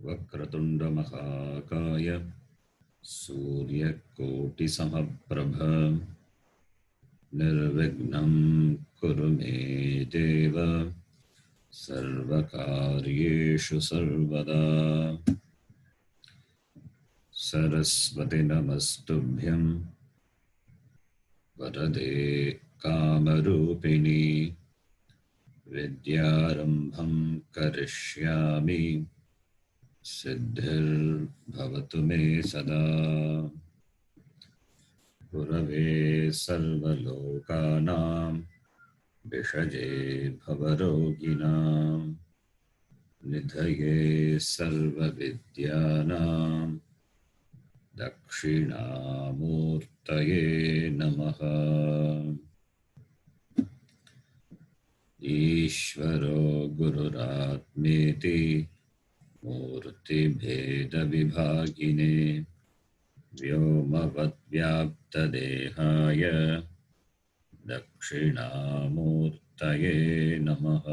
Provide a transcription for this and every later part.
वक्रतुंड महाकाय सूर्यकोटिसमप्रभ निर्विघ्नं कुरु मे देव सर्वकार्येषु सर्वदा। सरस्वती नमस्तुभ्यं वरदे कामरूपिणी विद्यारम्भं करिष्यामि सिद्धिर्भवतु मे सदा। गुरवे सर्वलोकानां विषजे भवरोगिणां निधये सर्वविद्यानां दक्षिणामूर्तये नमः। ईश्वरो गुरुरात्मेति मूर्तिभेदविभागिने व्योमवद्व्याप्तदेहाय दक्षिणामूर्तये नमः।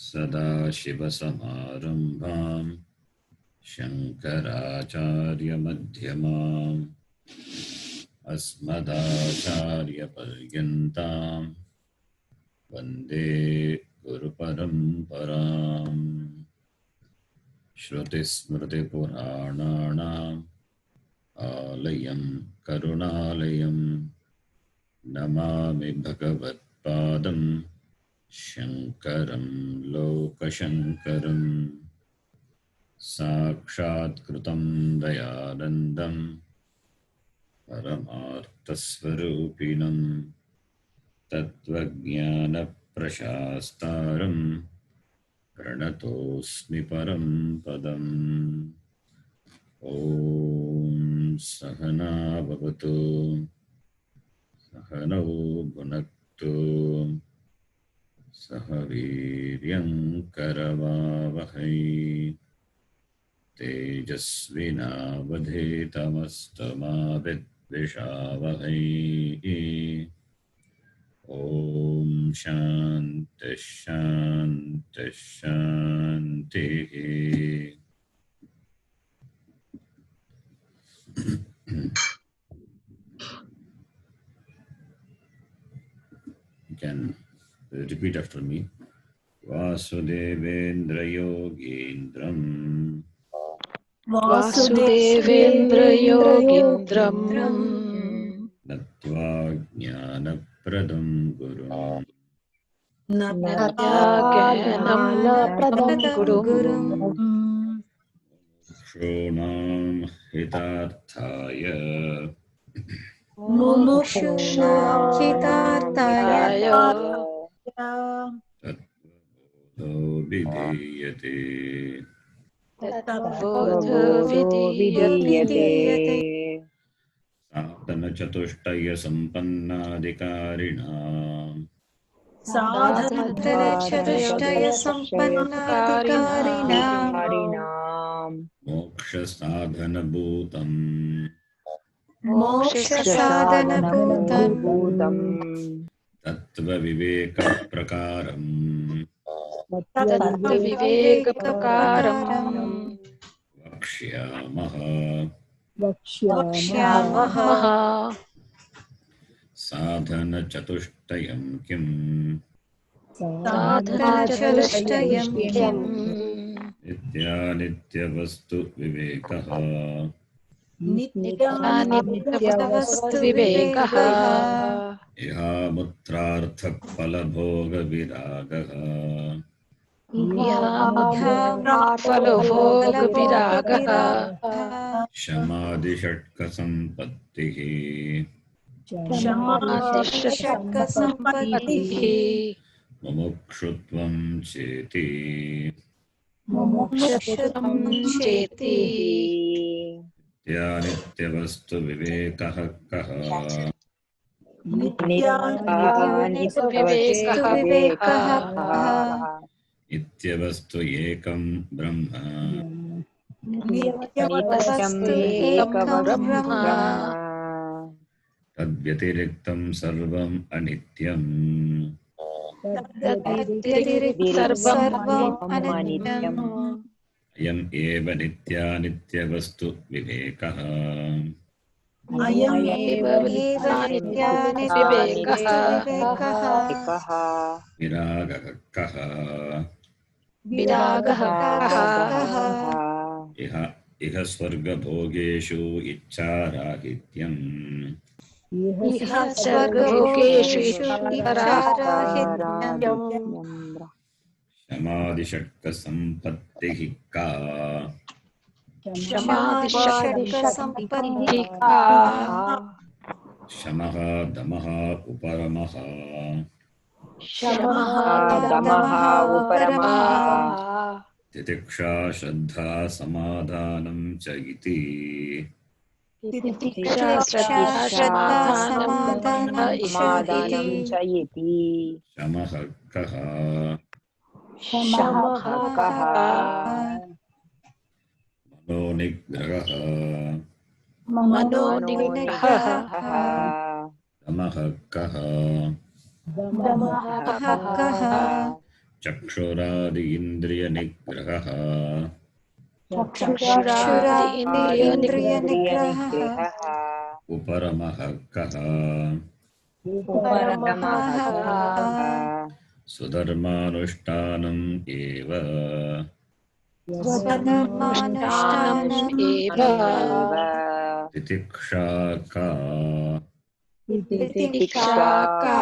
सदाशिवसमारम्भां शङ्कराचार्यमध्यमाम् अस्मदाचार्यपर्यन्तां वन्दे गुरुपरम्पराम्। श्रुतिस्मृतिपुराणानाम् आलयं करुणालयं नमामि भगवत्पादं शङ्करं लोकशङ्करं। साक्षात्कृतं दयानन्दं परमार्थस्वरूपिणं तत्त्वज्ञानप्रशास्तारं प्रणतोऽस्मि परं पदम्। ॐ सहना भवतु सहनौ भुनक्तु सह वीर्यं करवावहै तेजस्विनावधीतमस्तु मा विद्विषावहै। ॐ शान्तिः शान्तिः शान्तिः। You can repeat after me. Vasudevendra Yogindram Vasudevendra Yogindram Nattva Jnanapradam Gurum Natyaganam Gurum Shonam Hitarthaya Mumukshunam hitarthaya Tattva Vidhiyate. Tattvodho vidiyate Sadhana Chatuštaya Sampannadikarinam Sadhanacharushtaya sampannadikarinam Moksha Sadhana Bhutam Moksha sadhana bhutam Tattva Viveka Prakaram Tattva Viveka Prakaram Vakshamaha Sadhana Chatuštayam Kim Sadhanacharushtayam kim Nitya Nitya Vastu Vivekaha Nityavastu Vivekaha Iha Mutrartha Palabhoga Viragaha Phalabhoga viragaha Shamadhi Shatka Sampattihi Shamadhi sampattihi Mumukshutvam Cheti Mumukshutvam cheti Nitya Nitya Vastu Vivekaha Kaha Nityavastu vivekaha Nityavastu Ekam Brahma Nityavastu ekam brahma Tadvyatiriktam Sarvam Anityam तद्व्यतिरिक्तं सर्वम् सर्वम् अनित्यम् अनित्यम् अयम् एव नित्यानित्यवस्तु विवेकः अयमेव नित्यानित्यविवेकः विवेकः विरागः कः विरागः कः इह इह स्वर्गभोगेषु इच्छाराहित्यम् इह सर्वभोगेषु इच्छाराहित्यम् शमादिषट्कसम्पत्तिः का क्षमादिषट्कसम्पत्तिः का शमः दमः उपरमः शमः दमः उपरमः तितिक्षा श्रद्धा समाधानं च इति तितिक्षा श्रद्धा समाधानं इति समाधानं च इति शमः कः शमः कः मनोनिग्रहः मनोनिग्रहः दमः कः कः चक्षुरादि इन्द्रियनिग्रहः चक्षुरादि इन्द्रियनिग्रहः निग्रहः उपरमः कः परमः स्वधर्मानुष्ठानम् एव स्वधर्मानुष्ठानम् एव तितिक्षा का तितिक्षा का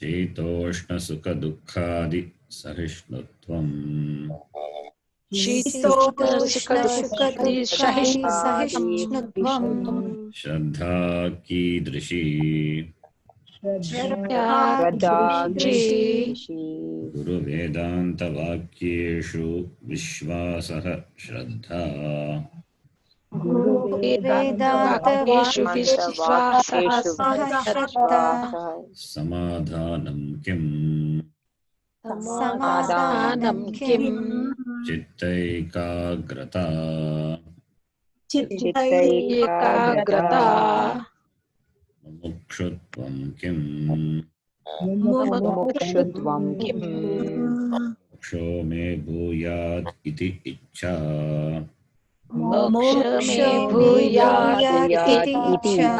शीतोष्णसुखदुःखादि सहिष्णुत्वम् शीतोष्णसुखदुःखादिसहिष्णुत्वम् श्रद्धा कीदृशी श्रद्धादृशी गुरुवेदान्तवाक्येषु विश्वासः श्रद्धा वेदान्तवाक्येषु विश्वासः श्रद्धा समाधानं किम् समाधानं किम् चित्तैकाग्रता एकाग्रता मुमुक्षुत्वं किम् मुमुक्षुत्वं किम् मोक्षो मे भूयात् इति इच्छा मोक्ष मे भूयात् इति इच्छा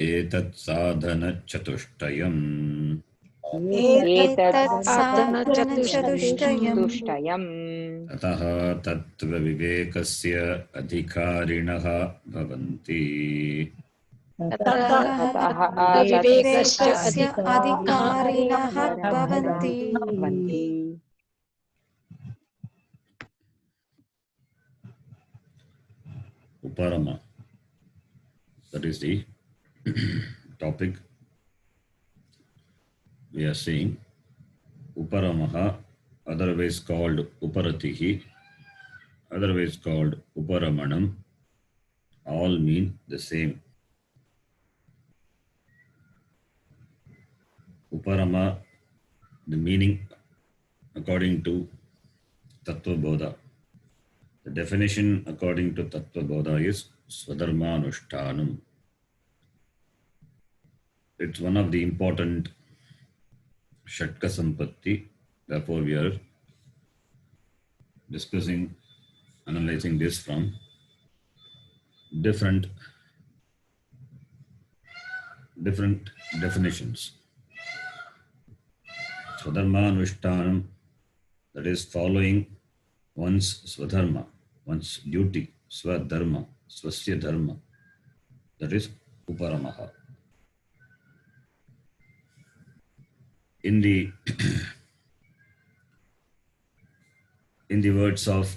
एतत् साधनचतुष्टयम् एतत् साधनचतुष्टयम् तुष्टयम् ततः तत्त्वविवेकस्य अधिकारिणः भवन्ति ततः विवेकस्य अधिकारिणः भवन्ति Uparama. That is the topic we are seeing. Uparamaha, otherwise called Uparatihi, otherwise called Uparamanam, all mean the same. Uparama, the meaning according to Tattva Bodha. The definition according to Tattva Bodha is Swadharmanushtanam. It's one of the important Shatka Sampatti. Therefore, we are discussing, analyzing this from different definitions. Swadharmanushtanam, that is following one's swadharma, one's duty, swadharma, swasya dharma, that is uparamaha. In the words of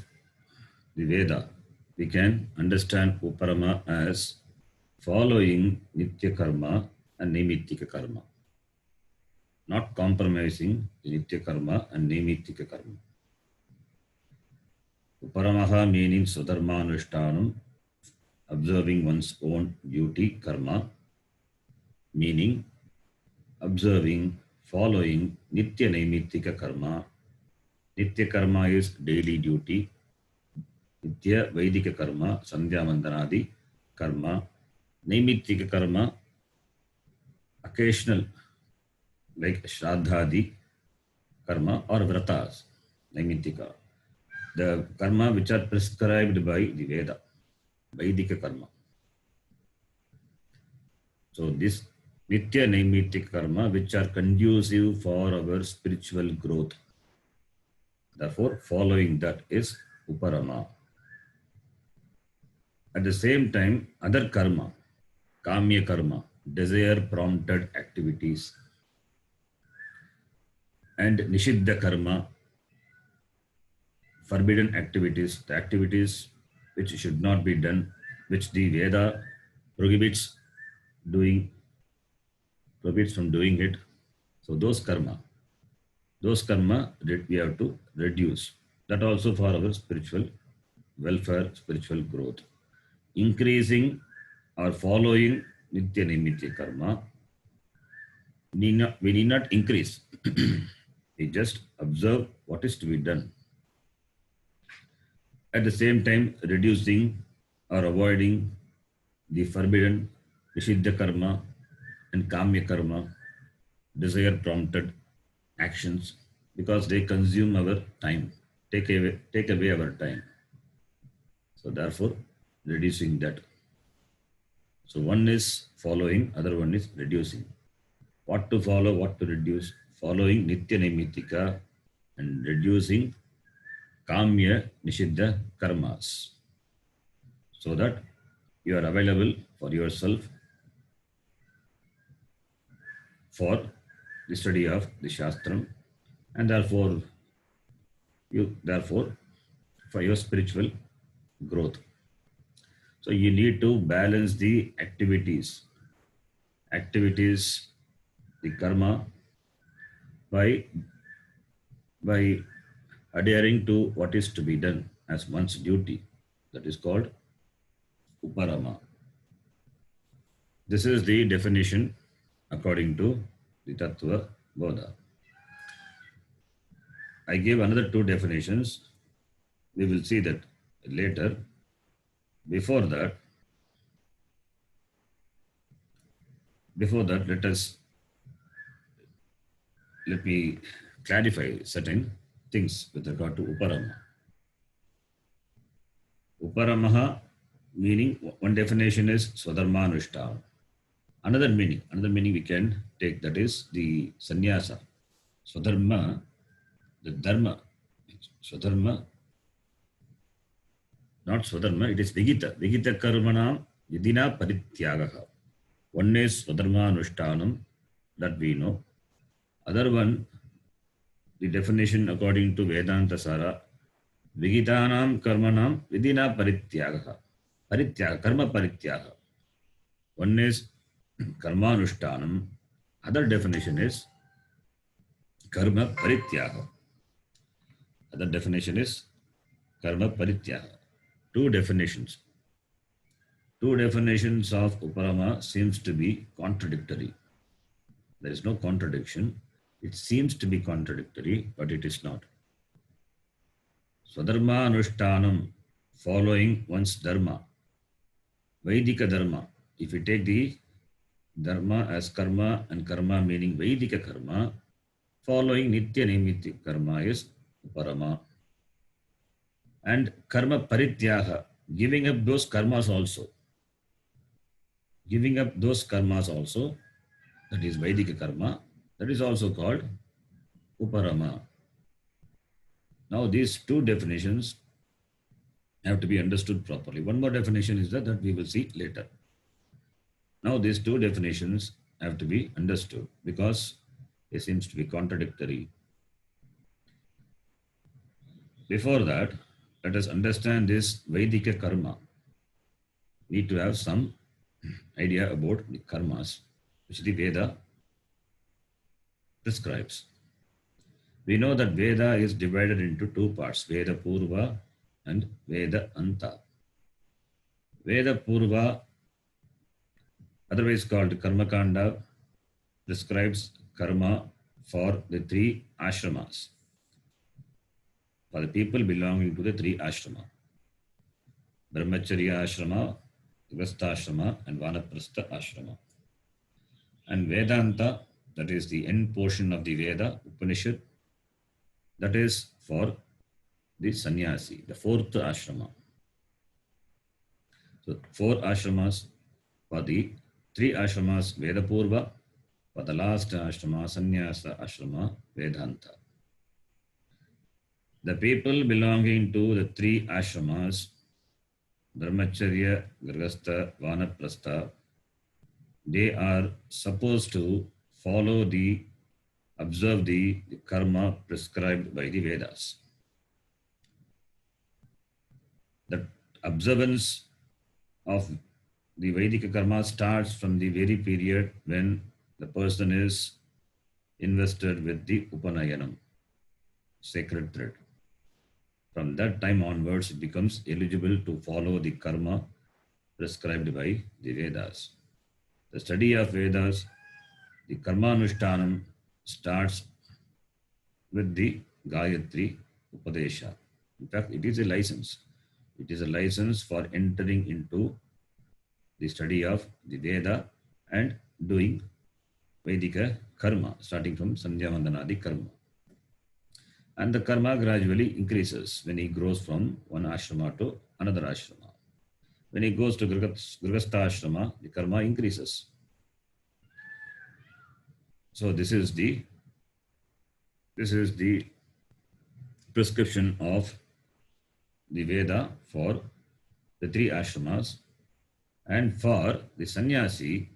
the Veda, we can understand uparama as following nitya karma and naimittika karma, not compromising the nitya karma and naimittika karma. Uparamaha meaning swadharmanushtanam, observing one's own duty, karma, meaning observing, following nitya naimittika karma. Nitya karma is daily duty. Nitya Vaidika karma, Sandhya Vandanadi karma. Naimittika karma, occasional like Shraddhadi karma or vratas, Naimittika. The karma which are prescribed by the Veda, Vaidika karma. So this Nitya Naimittika karma which are conducive for our spiritual growth. Therefore, following that is Uparama. At the same time, other karma, Kamya karma, desire prompted activities, and Nishiddha karma, forbidden activities, the activities which should not be done, which the Veda prohibits doing, prohibits from doing it. So those karma that we have to reduce. That also for our spiritual welfare, spiritual growth. Increasing or following Nitya Naimitya karma, we need not increase. We just observe what is to be done. At the same time, reducing or avoiding the forbidden Nishiddha karma and Kamya karma, desire prompted actions, because they consume our time, take away our time. So therefore, reducing that. So one is following, other one is reducing. What to follow, what to reduce? Following Nitya Naimittika and reducing Kamya Nishiddha karmas, so that you are available for yourself for the study of the Shastram, and therefore for your spiritual growth. So you need to balance the activities, the karma, by adhering to what is to be done as one's duty. That is called Uparama. This is the definition according to the Tattva Bodha. I gave another two definitions. We will see that later. Before that, let me clarify certain things with regard to Uparama. Uparamaha meaning, one definition is Swadharmanushtana. Another meaning we can take, that is the sannyasa. Swadharma, the dharma. Swadharma, not Swadharma, it is Vigita. Vigita karmanam vidina parityagaha. One is Swadharmanushthanam, that we know. Other one, the definition according to Vedanta Sara, Vigitanam karmanam vidina parityagaha. Parityaga, karma parityaga. One is karmanushtanam. Other definition is karma parityaga. Other definition is karma parityaga. Two definitions of Uparama seems to be contradictory. There is no contradiction. It seems to be contradictory, but it is not. Swadharma anushtanam, following one's dharma. Vaidika dharma. If you take the dharma as karma and karma meaning Vaidika karma, following Nitya Naimittika karma is Uparama. And karma parityaga, giving up those karmas also. That is Vaidika karma, that is also called Uparama. Now these two definitions have to be understood properly. One more definition is that we will see later. Now these two definitions have to be understood because they seems to be contradictory. Before that, let us understand this Vaidika karma. Need to have some idea about the karmas which the Veda prescribes. We know that Veda is divided into two parts, Veda Purva and Veda Anta. Veda Purva, otherwise called Karma Kanda, prescribes karma for the three ashramas, for the people belonging to the three ashrama: Brahmacharya ashrama, Grastha ashrama, and Vanaprastha ashrama. And Vedanta that is the end portion of the Veda, Upanishad, that is for the sannyasi, the fourth ashrama. So 4 ashramas, for the 3 ashramas Veda Purva, for the last ashrama, sannyasa ashrama, Vedanta. The people belonging to the 3 ashramas, Brahmacharya, Grihastha, Vanaprastha, they are supposed to observe the karma prescribed by the Vedas. The observance of the Vedic karma starts from the very period when the person is invested with the Upanayanam, sacred thread. From that time onwards, it becomes eligible to follow the karma prescribed by the Vedas. The study of Vedas, the Karmanushtanam, starts with the Gayatri Upadesha. In fact, it is a license. It is a license for entering into the study of the Veda and doing Vedika karma, starting from Sandhya Vandanadi karma. And the karma gradually increases when he grows from one ashrama to another ashrama. When he goes to Grihastha ashrama, the karma increases. So this is the prescription of the Veda for the 3 ashramas, and for the sannyasi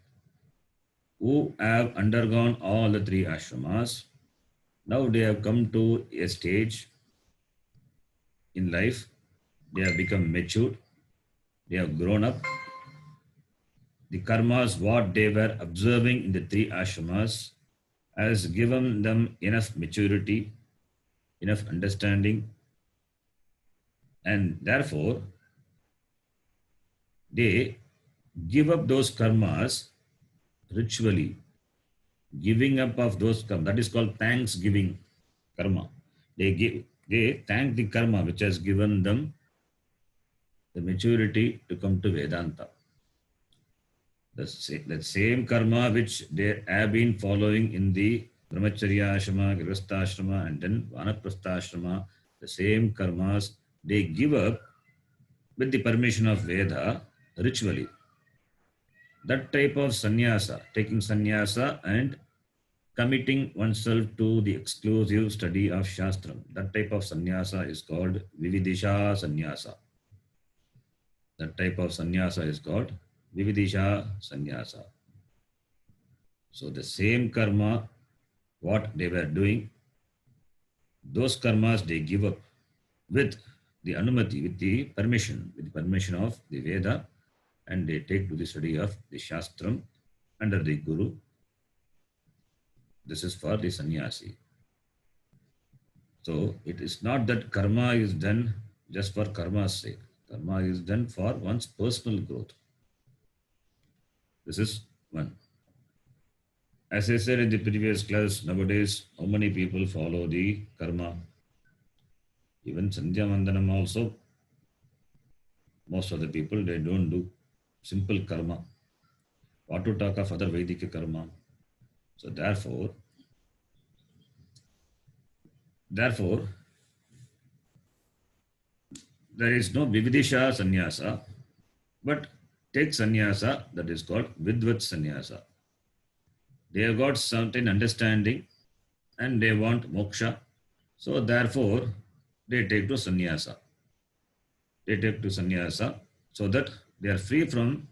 who have undergone all the 3 ashramas. Now they have come to a stage in life, they have become matured, they have grown up. The karmas, what they were observing in the 3 ashramas, has given them enough maturity, enough understanding, and therefore they give up those karmas ritually. Giving up of those karma, that is called thanksgiving karma. They thank the karma which has given them the maturity to come to Vedanta. The same karma which they have been following in the Brahmacharya ashrama, Grihastha ashrama, and then Vanaprastha ashrama, the same karmas they give up with the permission of Veda ritually. That type of sannyasa, taking sannyasa and committing oneself to the exclusive study of Shastram, that type of sannyasa is called Vividisha sannyasa. That type of sannyasa is called Vividisha sannyasa. So the same karma, what they were doing, those karmas they give up with the anumati, with the permission of the Veda, and they take to the study of the Shastram under the Guru. This is for the sannyasi. So it is not that karma is done just for karma's sake. Karma is done for one's personal growth. This is one. As I said in the previous class, nowadays, how many people follow the karma? Even Sandhya Vandanam also, most of the people, they don't do simple karma. What to talk of other Vedic karma? So therefore, there is no Vividisha sannyasa, but take sannyasa that is called Vidvat sannyasa. They have got certain understanding and they want moksha. So therefore, they take to sannyasa. They take to sannyasa so that they are free from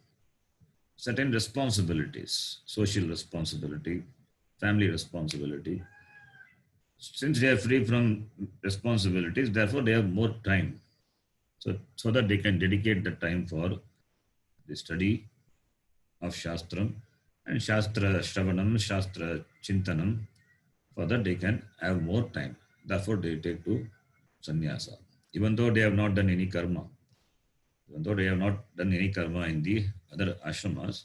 certain responsibilities, social responsibility, family responsibility. Since they are free from responsibilities, therefore they have more time. So that they can dedicate the time for the study of Shastram and Shastra Shravanam, Shastra Chintanam. For that they can have more time. Therefore they take to sannyasa. Even though they have not done any karma. Even though they have not done any karma in the other ashramas,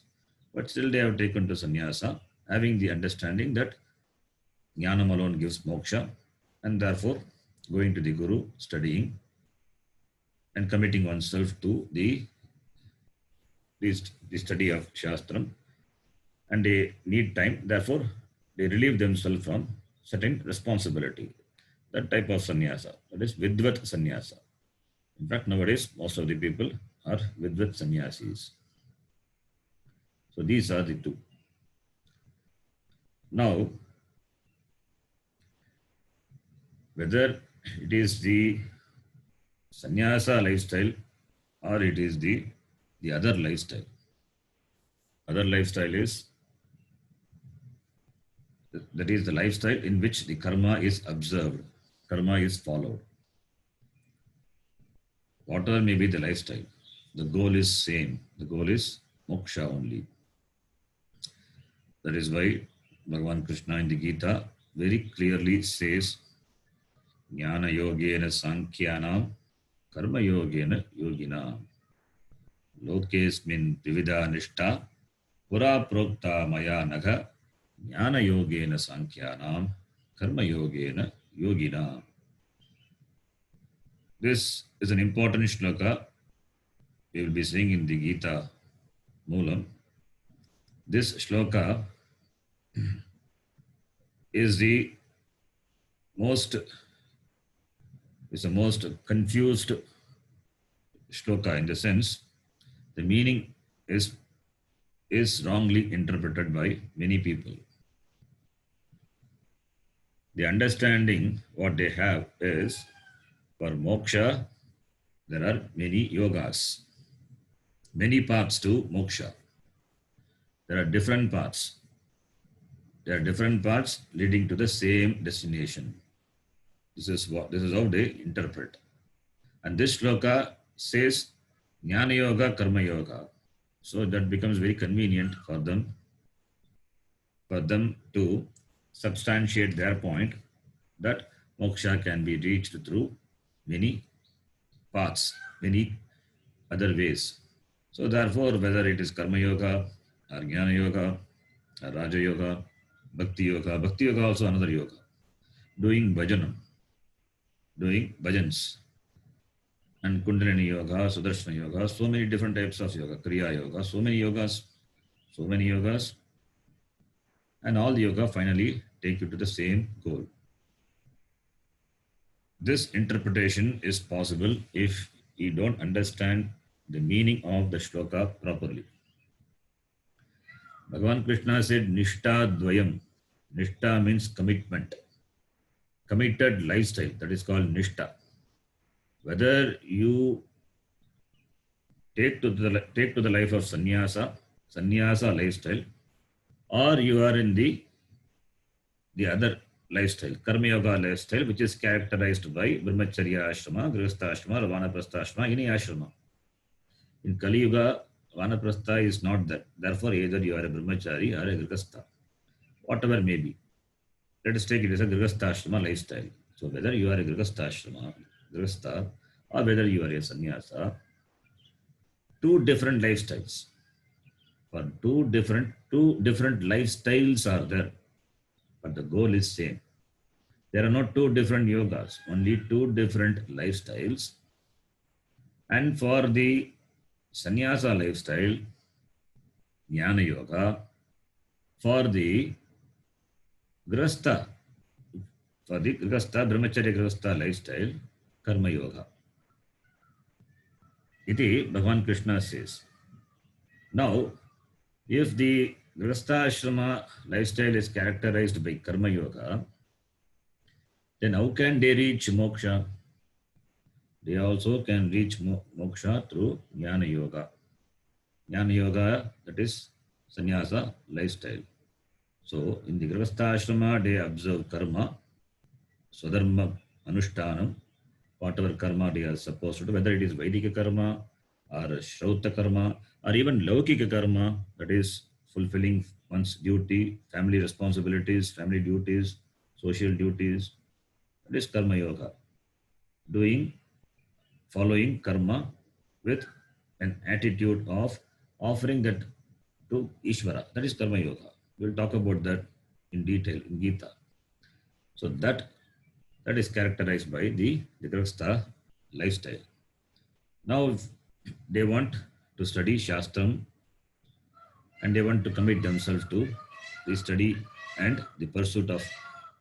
but still they have taken to sannyasa, having the understanding that Jnanam alone gives moksha, and therefore going to the Guru, studying, and committing oneself to the study of Shastram, and they need time. Therefore, they relieve themselves from certain responsibility. That type of sannyasa, that is vidvat sannyasa. In fact, nowadays, most of the people are vidvat sannyasis. So these are the two. Now, whether it is the sannyasa lifestyle or it is the other lifestyle. Other lifestyle is that is the lifestyle in which the karma is observed, karma is followed. Whatever may be the lifestyle, the goal is same. The goal is moksha only. That is why Bhagavan Krishna in the Gita very clearly says, Jnana yogena sankhyanam karma yogena yogina lokesmin vividha nishta pura prokta maya naga jnana yogena sankhyanam karma yogena yogina. This is an important shloka we will be seeing in the Gita Moolam. This shloka is the most confused shloka, in the sense the meaning is wrongly interpreted by many people. The understanding what they have is, for moksha there are many yogas, many paths to moksha. There are different paths. There are different paths leading to the same destination. This is how they interpret. And this shloka says Jnana Yoga, Karma Yoga. So that becomes very convenient for them to substantiate their point that moksha can be reached through many paths, many other ways. So therefore, whether it is Karma Yoga or Jnana Yoga or Raja Yoga, Bhakti Yoga also another yoga, doing bhajanam, doing bhajans, and Kundalini Yoga, Sudarshana Yoga, so many different types of yoga, Kriya Yoga, so many yogas, and all the yoga finally take you to the same goal. This interpretation is possible if you don't understand the meaning of the shloka properly. Bhagavan Krishna said Nishta Dvayam. Nishta means commitment, committed lifestyle, that is called Nishta. Whether you take to the life of sannyasa lifestyle, or you are in the other lifestyle, Karma Yoga lifestyle, which is characterized by Brahmacharya Ashrama, Grihastha Ashrama, or Vanaprastha Ashrama, any ashrama. In Kali Yuga, Vanaprastha is not that. Therefore, either you are a Brahmachari or a Grihastha, whatever may be. Let us take it as a Grihastha Ashrama lifestyle. So whether you are a Grihastha Ashrama, Grihastha, or whether you are a sannyasa, two different lifestyles. For two different lifestyles are there, but the goal is same. There are not two different yogas, only two different lifestyles. And for the sannyasa lifestyle, Jnana Yoga. For the Grihastha, Brahmacharya Grihastha lifestyle, Karma Yoga. Iti Bhagavan Krishna says. Now, if the Grihastha Ashrama lifestyle is characterized by Karma Yoga, then how can they reach moksha? They also can reach moksha through Jnana Yoga. Jnana Yoga, that is sannyasa lifestyle. So, in the Grihastha Ashrama, they observe karma, swadharma, anushtanam, whatever karma they are supposed to do, whether it is Vaidika karma or Shrauta karma or even Laukika karma, that is fulfilling one's duty, family responsibilities, family duties, social duties, that is Karma Yoga. Following karma with an attitude of offering that to Ishvara, that is Karma Yoga. We will talk about that in detail in Gita. So that is characterized by the Grihastha lifestyle. Now, if they want to study Shastram and they want to commit themselves to the study and the pursuit of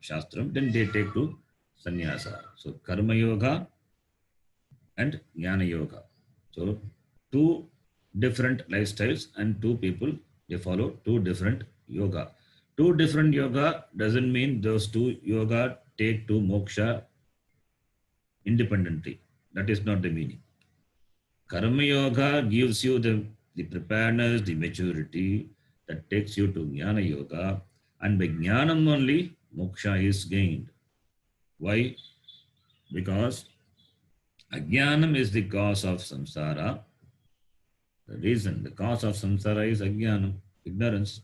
Shastram, then they take to sannyasa. So Karma Yoga and Jnana Yoga. So two different lifestyles and two people, they follow two different yoga. Two different yoga doesn't mean those two yoga take to moksha independently. That is not the meaning. Karma Yoga gives you the preparedness, the maturity that takes you to Jnana Yoga, and by Jnanam only moksha is gained. Why? Because Ajnanam is the cause of samsara. The reason, the cause of samsara is Ajnanam, ignorance.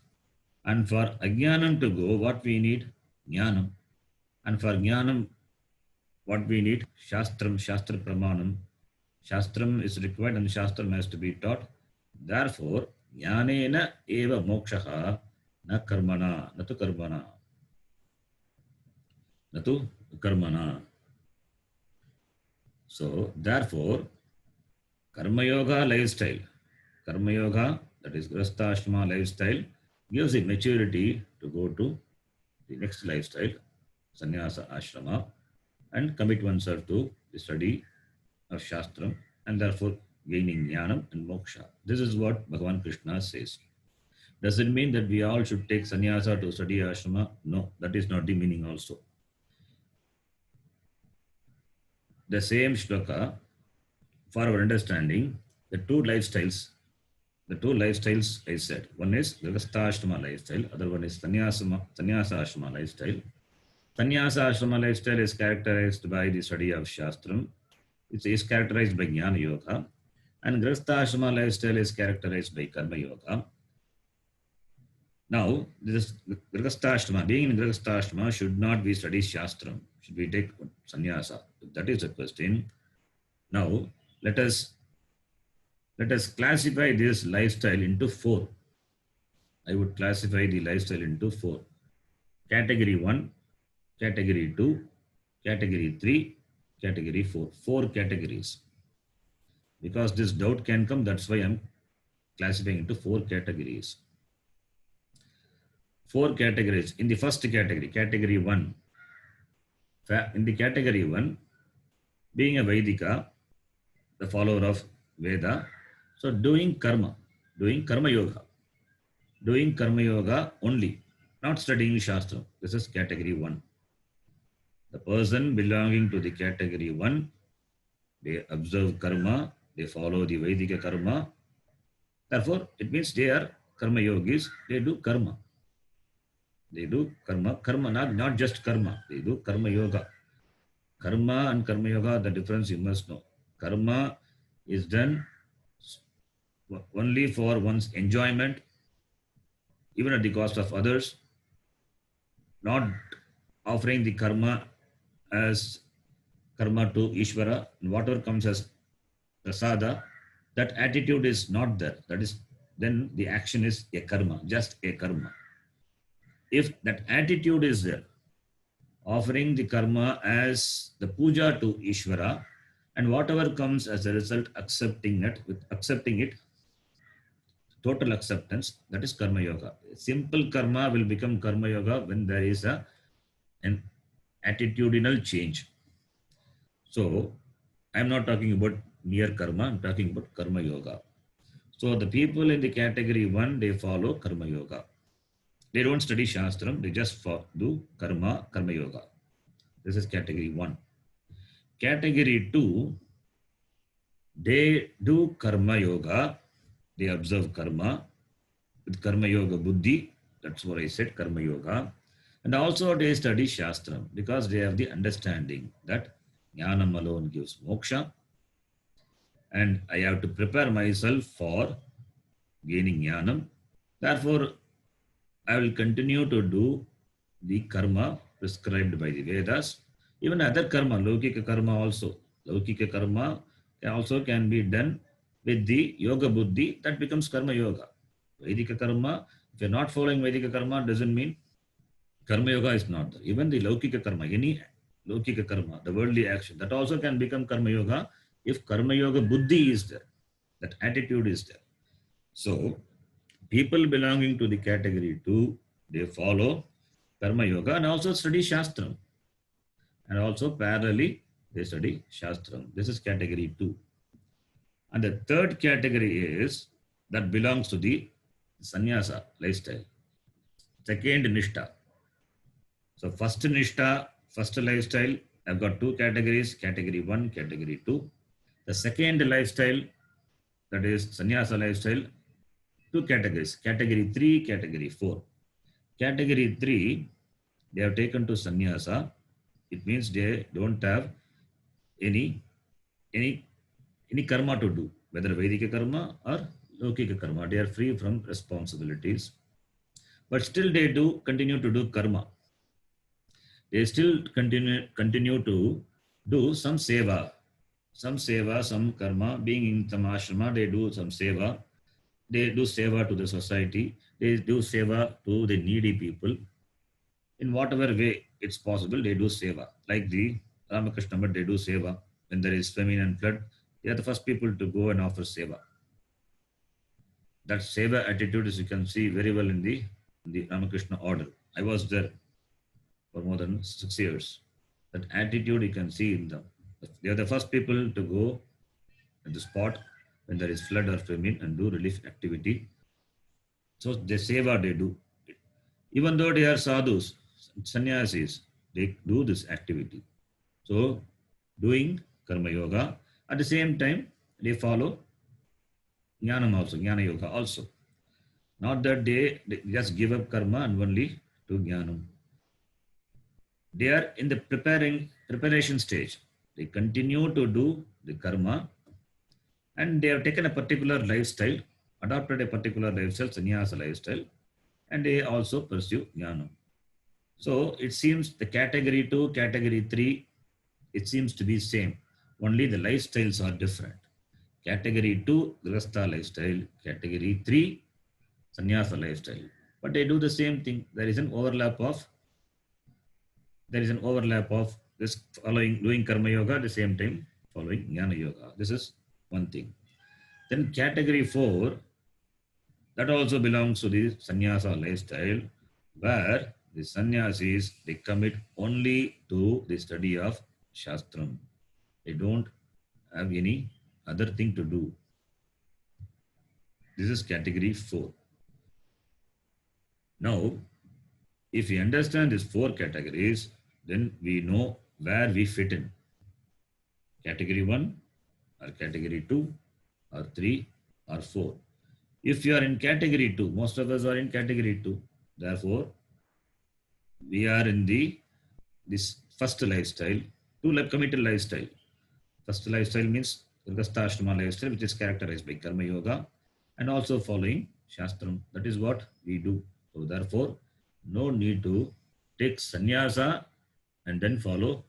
And for Ajnanam to go, what we need? Jnanam. And for Jnanam, what we need? Shastram, Shastra Pramanam. Shastram is required and Shastram has to be taught. Therefore, Jnanena eva mokshaha na karmana, natu karmana. Natu karmana. So, therefore, Karma Yoga lifestyle, Karma Yoga, that is Grastha lifestyle, gives a maturity to go to the next lifestyle, Sannyasa Ashrama, and commit oneself to the study of Shastram, and therefore gaining Jnanam and Moksha. This is what Bhagavan Krishna says. Does it mean that we all should take sannyasa to study ashrama? No, that is not the meaning also. The same shloka, for our understanding, the two lifestyles I said. One is Grihastha lifestyle, other one is Sannyasa Ashrama lifestyle. Sannyasa Ashrama lifestyle is characterized by the study of Shastram. It is characterized by Jnana Yoga. And Grihastha Ashrama lifestyle is characterized by Karma Yoga. Now, this Grihastha, being in Grihastha, should not be study Shastram. Should we take sannyasa? That is the question. Now, let us classify this lifestyle into four. I would classify the lifestyle into four. Category 1, Category 2, Category 3, Category 4. Four categories. Because this doubt can come, that's why I'm classifying into four categories. Four categories. In the first category, Category 1. In the Category 1, being a Vaidika, the follower of Veda, so doing Karma Yoga. Doing Karma Yoga only, not studying Shastra. This is Category 1. The person belonging to the Category 1, they observe Karma, they follow the Vedika Karma. Therefore, it means they are Karma Yogis, they do Karma. They do Karma, not just Karma, they do Karma Yoga. Karma and Karma Yoga, the difference you must know. Karma is done only for one's enjoyment, even at the cost of others, not offering the karma as karma to Ishvara, and whatever comes as prasada, that attitude is not there. That is, then the action is a karma, just a karma. If that attitude is there, offering the karma as the puja to Ishvara, and whatever comes as a result, accepting it, total acceptance, that is Karma Yoga. Simple karma will become Karma Yoga when there is an attitudinal change. So, I'm not talking about mere karma, I'm talking about Karma Yoga. So, the people in the Category 1, they follow Karma Yoga. They don't study Shastram, they just do Karma Yoga. This is Category 1. Category 2, they do Karma Yoga, they observe Karma with Karma Yoga Buddhi, that's what I said, Karma Yoga. And also they study Shastram because they have the understanding that Jnanam alone gives moksha, and I have to prepare myself for gaining Jnanam. Therefore, I will continue to do the karma prescribed by the Vedas. Even other karma, Laukika karma also. Laukika karma also can be done with the Yoga Buddhi, that becomes Karma Yoga. Vedika karma, if you're not following Vedika karma, doesn't mean Karma Yoga is not there. Even the Laukika karma, any Laukika karma, the worldly action, that also can become Karma Yoga if Karma Yoga Buddhi is there, that attitude is there. So, people belonging to the Category 2, they follow Karma Yoga and also study Shastram. And also parallelly, they study Shastram. This is category 2. And the third category is that belongs to the sannyasa lifestyle. Second, Nishta. So first Nishta, first lifestyle, I've got two categories, category 1, category 2. The second lifestyle, that is sannyasa lifestyle, two categories, category 3, category 4. Category 3, they have taken to sannyasa. It means they don't have any any any karma to do, whether Vedika karma or Lokika karma. They are free from responsibilities. But still they do continue to do karma. They still continue to do some seva, some karma. Being in some ashrama, they do some seva. They do seva to the society. They do seva to the needy people. In whatever way it's possible, they do seva. Like the Ramakrishna, but they do seva. When there is famine and flood, they are the first people to go and offer seva. That seva attitude is, you can see very well in the Ramakrishna order. I was there for more than 6 years. That attitude you can see in them. They are the first people to go at the spot when there is flood or famine and do relief activity. So they seva they do. Even though they are sadhus, sannyasis, they do this activity. So doing karma yoga, at the same time they follow jnanam also, jnana yoga also. Not that they just give up karma and only do jnanam. They are in the preparation stage. They continue to do the karma and they have taken a particular lifestyle, adopted a particular lifestyle, sannyasa lifestyle, and they also pursue jnana. So it seems the category 2, category 3, it seems to be same. Only the lifestyles are different. Category 2, grihastha lifestyle. Category 3, sannyasa lifestyle. But they do the same thing. There is an overlap of this following doing karma yoga at the same time following jnana yoga. This is one thing. Then category 4, that also belongs to the sannyasa lifestyle, where the sannyasis, they commit only to the study of shastram. They don't have any other thing to do. This is category 4. Now, if we understand these 4 categories, then we know where we fit in. Category 1 or category 2 or 3 or 4. If you are in category 2, most of us are in category 2. Therefore, we are in this first lifestyle, committed lifestyle. First lifestyle means grihastha lifestyle, which is characterized by karma yoga and also following shastram. That is what we do. So therefore, no need to take sannyasa and then follow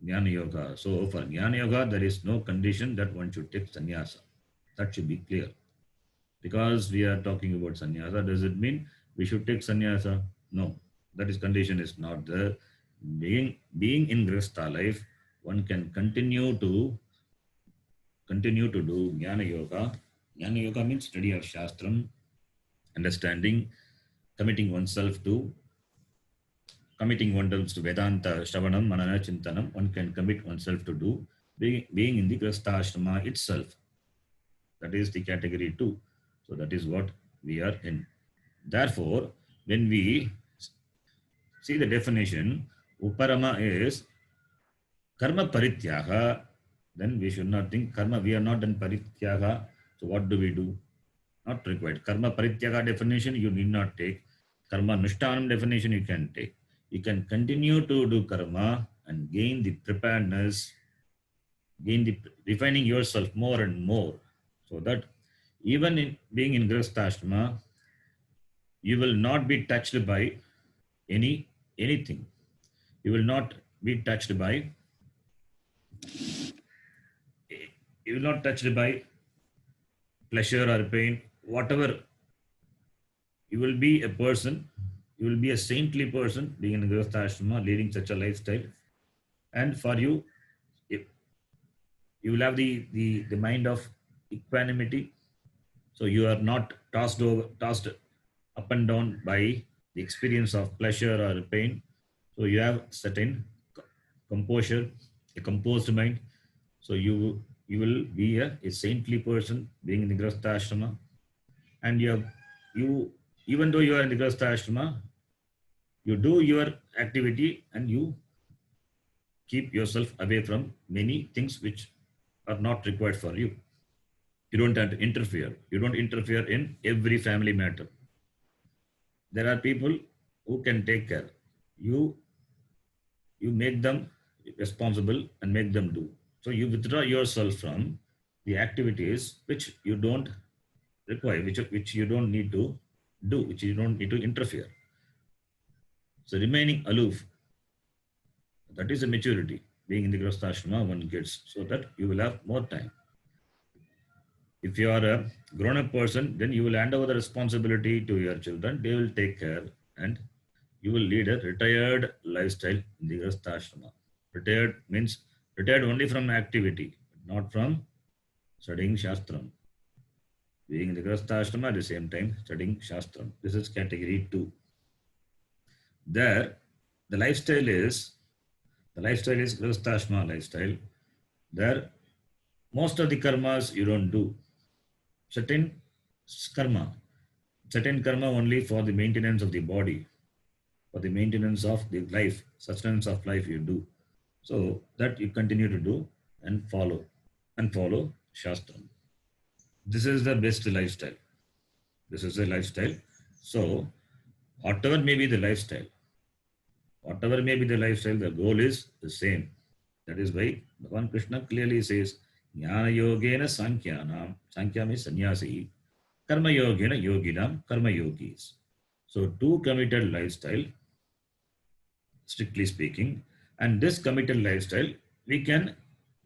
jnana yoga. So for jnana yoga, there is no condition that one should take sannyasa. That should be clear. Because we are talking about sannyasa, does it mean we should take sannyasa? No, that is condition is not there. Being in grihastha life, one can continue to do jnana yoga. Jnana yoga means study of shastram, understanding, committing oneself to Vedanta, Shravanam, Manana, Chintanam. One can commit oneself to do being in the grihastha ashrama itself. That is the category 2. So that is what we are in. Therefore, when we see the definition, Uparama is karma parityaga, then we should not think karma, we are not done parityaga. So what do we do? Not required. Karma parityaga definition you need not take. Karma nushtanam definition you can take. You can continue to do karma and gain the preparedness, refining yourself more and more, so that even in being in grihastha ashrama, you will not be touched by anything. You will not be touched by pleasure or pain, whatever. You will be a person, you will be a saintly person being in grihastha ashrama, leading such a lifestyle. And for you, you will have the mind of equanimity. So you are not tossed up and down by the experience of pleasure or pain. So you have certain composure, a composed mind. So you will be a saintly person being in the Grastha Ashrama, and you even though you are in the Grastha Ashrama, you do your activity and you keep yourself away from many things which are not required for you. You don't have to interfere. You don't interfere in every family matter. There are people who can take care. You you make them responsible and make them do. So you withdraw yourself from the activities which you don't require, which you don't need to do, which you don't need to interfere. So remaining aloof, that is a maturity. Being in the Grastha one gets, so that you will have more time. If you are a grown-up person, then you will hand over the responsibility to your children. They will take care, and you will lead a retired lifestyle in the Grastha Ashrama. Retired means retired only from activity, not from studying Shastram. Being in the Grastha Ashrama at the same time studying Shastram. This is category 2. There, the lifestyle is Grastha Ashrama lifestyle. There, most of the karmas you don't do. Certain karma only for the maintenance of the body, for the maintenance of the life, sustenance of life you do. So that you continue to do and follow Shastram. This is the best lifestyle. This is a lifestyle. So whatever may be the lifestyle, the goal is the same. That is why Bhagavan Krishna clearly says, Jnana Yogena Sankyanam, Sankhya means sannyasi, Karma Yogena Yoginam, Karma Yogis. So two committed lifestyle, strictly speaking, and this committed lifestyle we can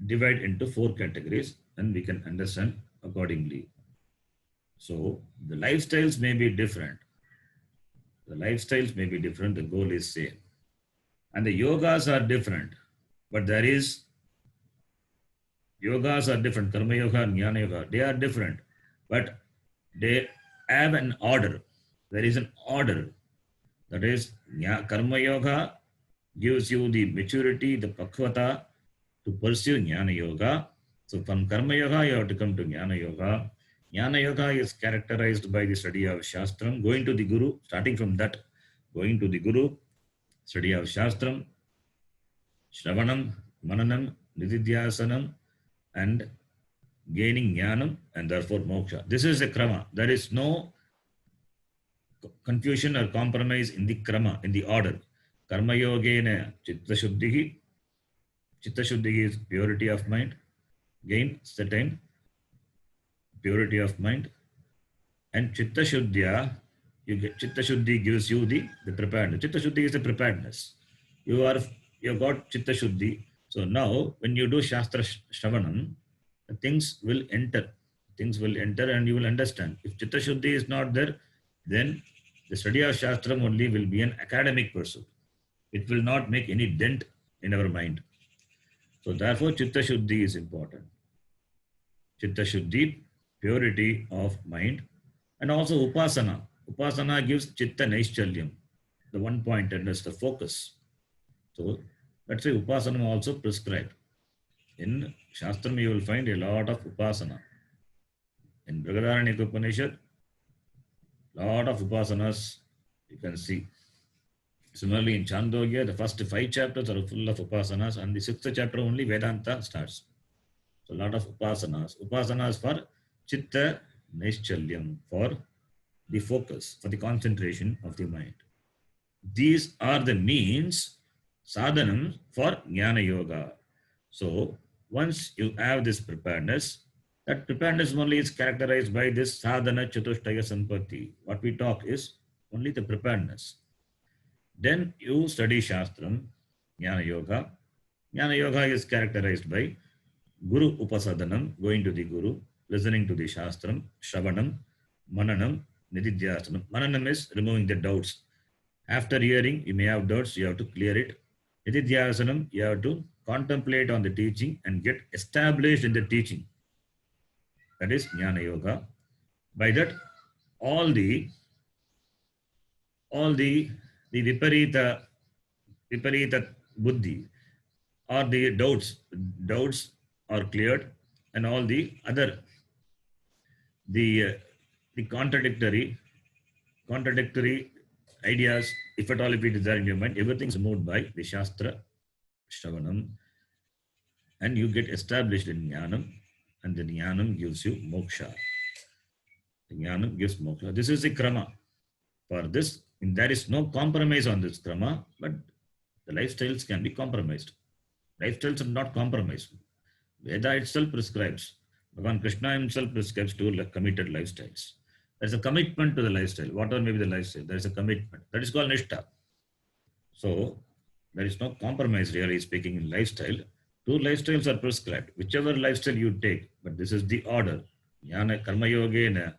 divide into 4 categories and we can understand accordingly. So the lifestyles may be different. The goal is same. And the yogas are different. But there is, yogas are different. Karma yoga and jnana yoga, they are different. But they have an order. There is an order. That is, karma yoga gives you the maturity, the pakvata to pursue jnana yoga. So from karma yoga, you have to come to jnana yoga. Jnana yoga is characterized by the study of Shastram, going to the Guru, starting from that, going to the Guru, study of Shastram, Shravanam, Mananam, Nididhyasanam, and gaining Jnanam, and therefore Moksha. This is a krama. There is no confusion or compromise in the krama, in the order. Karma yogena chitta shuddhi. Chitta shuddhi is purity of mind. Gain certain purity of mind. And chitta shuddhya, chitta shuddhi gives you the preparedness. Chitta shuddhi is the preparedness. You got chitta shuddhi. So now when you do Shastra Shravanam, things will enter. And you will understand. If chitta shuddhi is not there, then the study of Shastram only will be an academic pursuit. It will not make any dent in our mind. So therefore, chitta shuddhi is important. Chitta shuddhi, purity of mind, and also upasana. Upasana gives chitta naischalyam, the one pointedness, the focus. So that's why upasana also prescribed. In Shastram, you will find a lot of upasana. In Brihadaranyaka Upanishad, lot of upasanas you can see. Similarly, in Chandogya, the first 5 chapters are full of upasanas, and the 6th chapter only Vedanta starts. So a lot of upasanas. Upasanas for chitta naischalyam, for the focus, for the concentration of the mind. These are the means, sadhanam, for jnana yoga. So once you have this preparedness, that preparedness only is characterized by this sadhana chatushtaya sampatti. What we talk is only the preparedness. Then you study Shastram, Jnana Yoga. Jnana Yoga is characterized by Guru Upasadanam, going to the Guru, listening to the Shastram, Shravanam, Mananam, Nididhyasanam. Mananam is removing the doubts. After hearing, you may have doubts, you have to clear it. Nididhyasanam, you have to contemplate on the teaching and get established in the teaching. That is Jnana Yoga. By that, all the all the viparita buddhi or the doubts are cleared, and all the other the the contradictory ideas, if at all if it is there in your mind, everything's moved by the Shastra Shravanam, and you get established in Jnanam, and the Jnanam gives you moksha. The Jnanam gives moksha. This is the krama. For this, there is no compromise on this krama, but the lifestyles can be compromised. Lifestyles are not compromised. Veda itself prescribes. Bhagavan Krishna himself prescribes two committed lifestyles. There's a commitment to the lifestyle, whatever may be the lifestyle. There is a commitment. That is called nishtha. So there is no compromise, really speaking, in lifestyle. Two lifestyles are prescribed, whichever lifestyle you take, but this is the order. Jnana karma yogena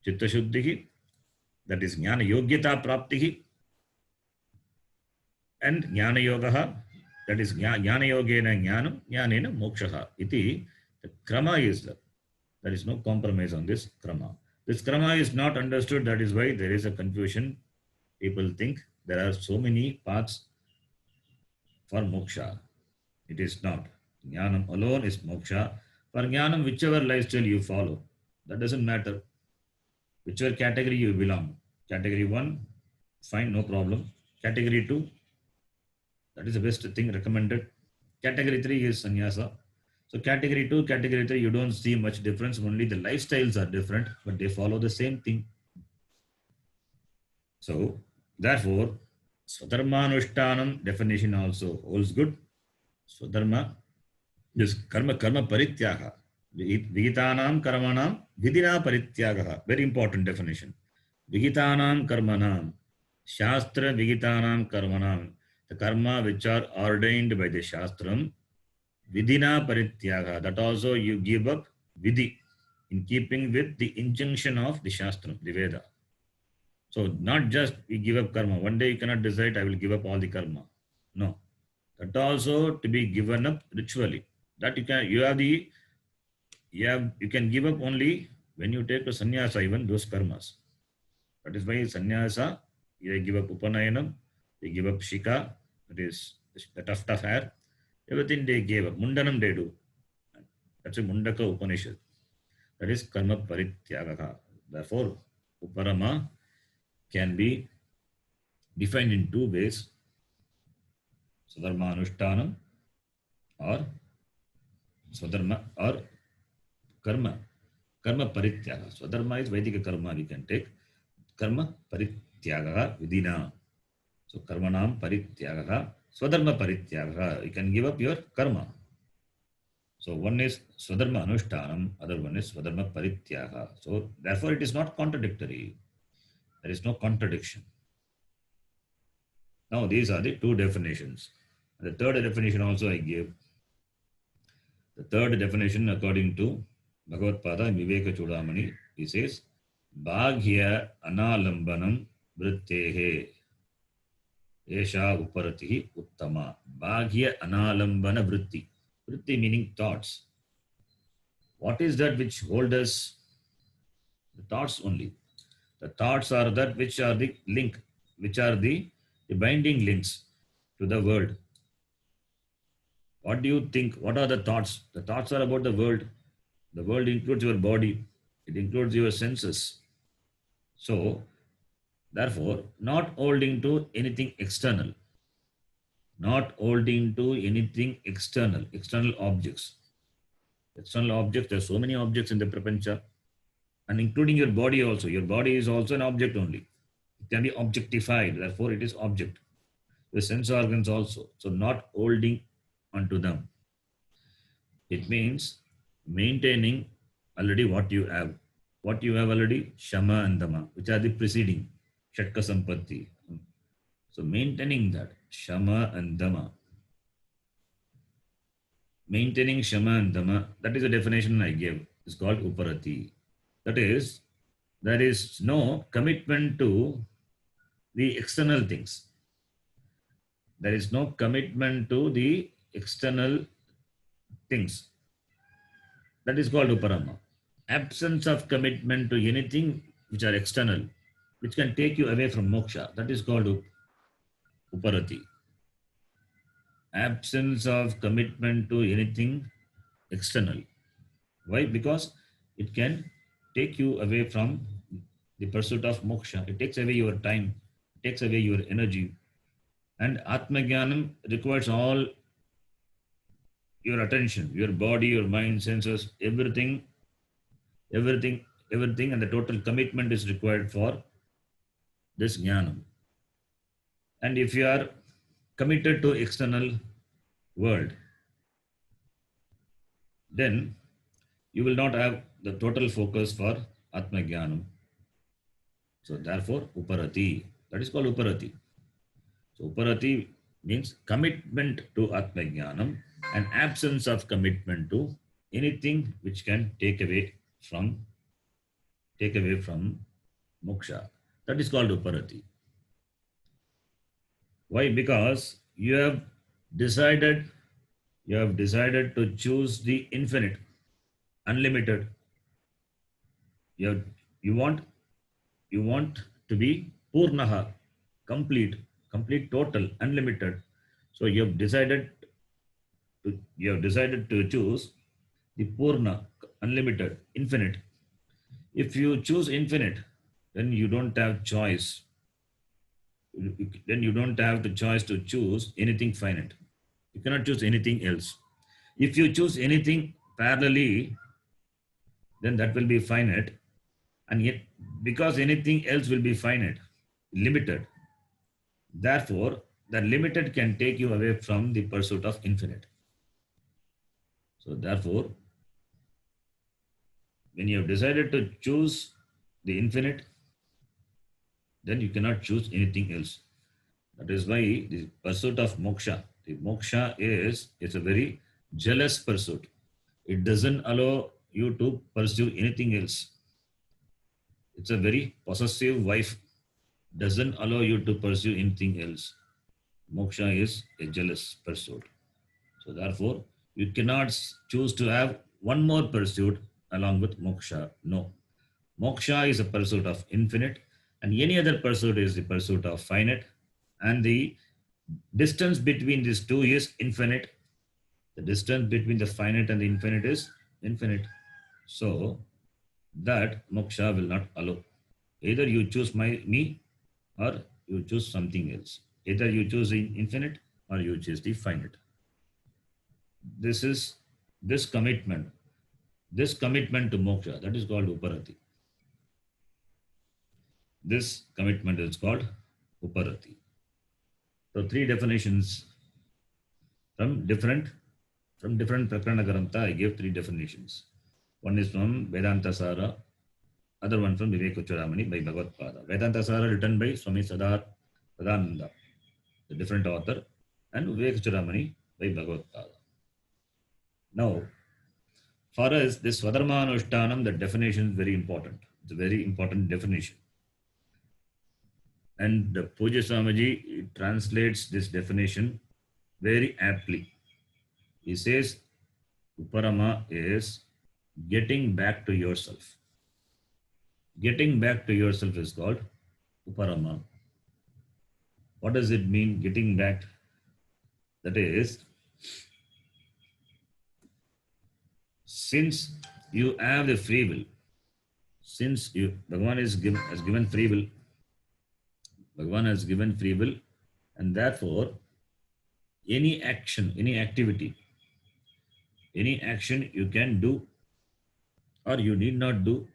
chitta shuddhihi, that is jnana yogyata praptihi, and jnana yogaha, that is jnana yogena jnanam, jnanena mokshaha. Iti, the krama is there. There is no compromise on this krama. This krama is not understood. That is why there is a confusion. People think there are so many paths for moksha. It is not. Jnanam alone is moksha. For jnanam, whichever lifestyle you follow, that doesn't matter. Whichever category you belong. Category 1, fine, no problem. Category 2, that is the best thing recommended. Category 3 is sannyasa. So category 2, category 3, you don't see much difference. Only the lifestyles are different, but they follow the same thing. So therefore, Swadharmanushtanam definition also holds good. Swadharma is karma parityaga. Vigitanam karmanam vidina parityagaha. Very important definition. Vigitanam karmanam. Shastra vigitanam karmanam. The karma which are ordained by the Shastram. Vidina parityaga. That also you give up vidhi, in keeping with the injunction of the Shastram, the Veda. So not just you give up karma. One day you cannot decide, I will give up all the karma. No. That also to be given up ritually. That you can give up only when you take a sannyasa, even those karmas. That is why sannyasa, you give up upanayanam, they give up shika, that is the tough hair. Everything they gave up. Mundanam they do. That's a Mundaka Upanishad. That is karma parityagaha. Therefore, uparama can be defined in two ways. Swadharma anushtanam or Swadharma or karma. Karma parityaga. Swadharma is Vaidika karma we can take. Karma parityagaha vidina. So karmanam parityagaha. Swadharma parityagaha. You can give up your karma. So one is Swadharma anushtanam, other one is Swadharma parityaga. So therefore it is not contradictory. There is no contradiction. Now these are the two definitions. The third definition also I gave. The third definition according to Bhagavad Pada in Viveka Chudamani, he says, Bhaghya analambanam vrittehe esha uparatihi uttama. Bhaghya analambana vritti. Vritti meaning thoughts. What is that which hold us? The thoughts only. The thoughts are that which are the link, which are the binding links to the world. What do you think? What are the thoughts? The thoughts are about the world. The world includes your body. It includes your senses. So, therefore, not holding to anything external. Not holding to anything external. External objects. External objects, there are so many objects in the prapancha. And including your body also. Your body is also an object only. It can be objectified. Therefore, it is object. The sense organs also. So, not holding onto them. It means maintaining already what you have. What you have already, Shama and Dama, which are the preceding, Shatka Sampatti. So maintaining that, Shama and Dama. Maintaining Shama and Dama, that is the definition I gave. It's called Uparati. That is, there is no commitment to the external things. There is no commitment to the external things. That is called Uparama. Absence of commitment to anything which are external. which can take you away from moksha. That is called uparati. Absence of commitment to anything external. Why? Because it can take you away from the pursuit of moksha. It takes away your time, it takes away your energy. And Atmajnanam requires all your attention, your body, your mind, senses, everything, everything, everything, and the total commitment is required for this jnanam. And if you are committed to external world, then you will not have the total focus for Atmajnanam. So therefore, uparati. That is called uparati. So uparati means commitment to Atmajnanam and absence of commitment to anything which can take away from moksha. That is called uparati. Why? Because you have decided to choose the infinite, unlimited. You want to be purnaha, complete, total, unlimited. So you have decided to choose the purna, unlimited, infinite. If you choose infinite, then you don't have choice. Then you don't have the choice to choose anything finite. You cannot choose anything else. If you choose anything parallelly, then that will be finite. And yet, because anything else will be finite, limited, therefore, the limited can take you away from the pursuit of infinite. So therefore, when you have decided to choose the infinite, then you cannot choose anything else. That is why the pursuit of moksha, the moksha is a very jealous pursuit. It doesn't allow you to pursue anything else. It's a very possessive wife, doesn't allow you to pursue anything else. Moksha is a jealous pursuit. So therefore, you cannot choose to have one more pursuit along with moksha. No. Moksha is a pursuit of infinite, and any other pursuit is the pursuit of finite, and the distance between these two is infinite. The distance between the finite and the infinite is infinite. So that moksha will not allow. Either you choose me or you choose something else. Either you choose the infinite or you choose the finite. This commitment to moksha, that is called uparati. This commitment is called uparati. So three definitions from different Prakarana Grantha. I gave three definitions. One is from Vedanta Sara, other one from Viveka Chudamani by Bhagavad Pada. Vedanta Sara written by Swami Sadananda, the different author, and Viveka Chudamani by Bhagavad Pada. Now, for us, this Swadharma Anushtanam, the definition is very important. It's a very important definition. And the Puja Swamiji translates this definition very aptly. He says, Uparama is getting back to yourself. Getting back to yourself is called Uparama. What does it mean, getting back? That is, since you have the free will, Bhagavan has given free will, Bhagavan has given free will, and therefore, any action, any activity, any action you can do, or you need not do,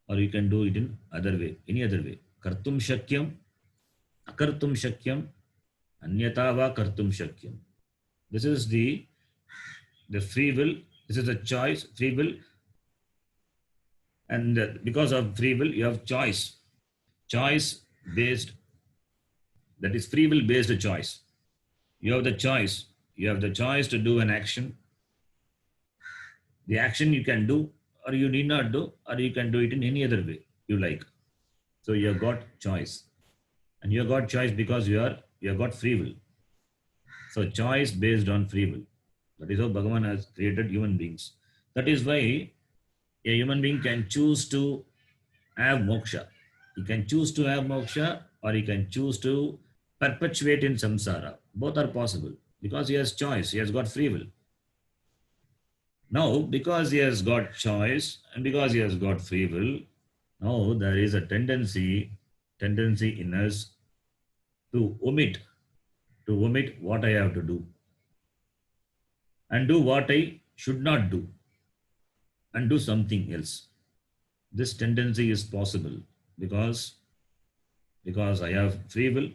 or you can do it in other way, any other way. Kartum shakyam, akartum shakyam, anyatava kartum shakyam. This is the free will. This is a choice, free will. And because of free will, you have choice. Choice based, that is free will based choice. You have the choice. You have the choice to do an action. The action you can do, or you need not do, or you can do it in any other way you like. So you have got choice. And you have got choice because you have got free will. So choice based on free will. That is how Bhagavan has created human beings. That is why a human being can choose to have moksha. He can choose to have moksha or he can choose to perpetuate in samsara. Both are possible because he has choice, he has got free will. Now, because he has got choice and because he has got free will, now there is a tendency in us to omit what I have to do and do what I should not do and do something else. This tendency is possible because I have free will,